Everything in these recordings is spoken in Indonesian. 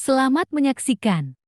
Selamat menyaksikan.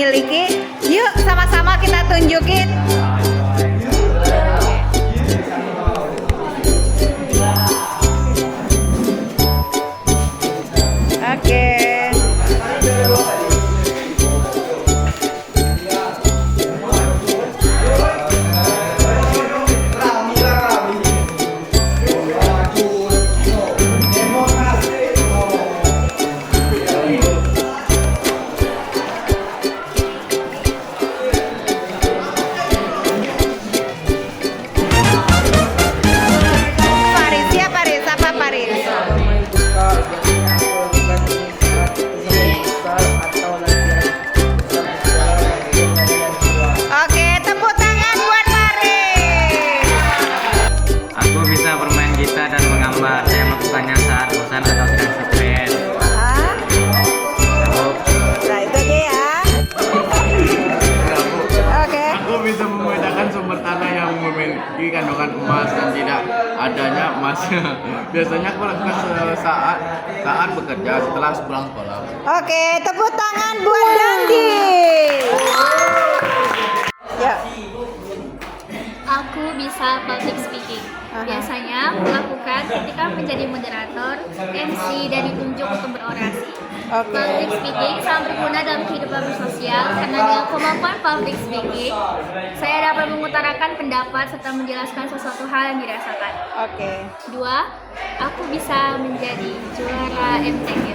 miliki. Yuk sama-sama kita tunjukin. Oke. Paris ya, Paris apa Paris? Oke, tepuk tangan buat Paris. Aku bisa bermain gitar dan menggambar. Saya melakukannya saat bosan atau sedang stres. Hah? Nah, itu aja ya. Oke. Aku bisa membedakan sumber tanah yang memiliki kandungan emas dan tidak adanya emasnya. Biasanya aku lakukan saat bekerja setelah pulang sekolah. Oke, tepuk tangan buat Dandi. Ya. Aku bisa public speaking. Biasanya melakukan ketika menjadi moderator, MC, dan ditunjuk untuk berorasi. Oke. Public speaking sangat berguna dalam kehidupan bersosial karena dengan kemampuan public speaking, saya dapat mengutarakan pendapat serta menjelaskan sesuatu hal yang dirasakan. Oke. Dua, aku bisa menjadi juara MTQ.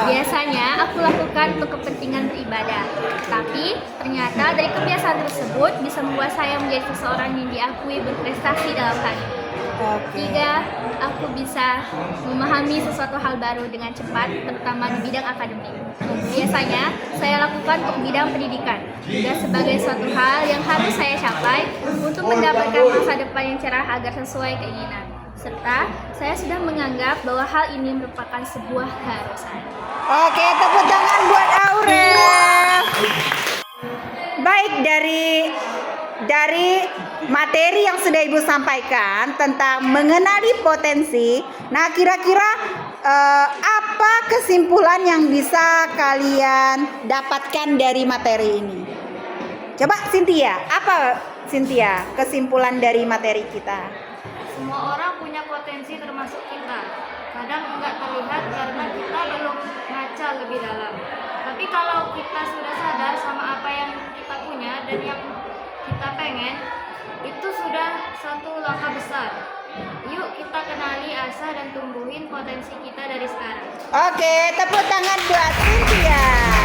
Biasanya aku lakukan untuk kepentingan beribadah, tapi ternyata dari kebiasaan tersebut bisa membuat saya menjadi seseorang yang diakui berprestasi dalam hal ini. Oke. Tiga, aku bisa memahami sesuatu hal baru dengan cepat, terutama di bidang akademik. Biasanya saya lakukan untuk bidang pendidikan, juga sebagai suatu hal yang harus saya capai untuk mendapatkan masa depan yang cerah agar sesuai keinginan. Serta saya sudah menganggap bahwa hal ini merupakan sebuah keharusan. Oke, tepuk tangan buat Aurel. Baik, dari materi yang sudah Ibu sampaikan tentang mengenali potensi. Nah, kira-kira apa kesimpulan yang bisa kalian dapatkan dari materi ini? Coba Cynthia, apa Cynthia kesimpulan dari materi kita? Semua orang punya potensi termasuk kita. Kadang nggak terlihat karena kita belum ngaca lebih dalam. Tapi kalau kita sudah sadar sama apa yang kita punya dan yang kita pengen, itu sudah satu langkah besar. Yuk kita kenali, asah, dan tumbuhin potensi kita dari sekarang. Oke, tepuk tangan buat Cynthia.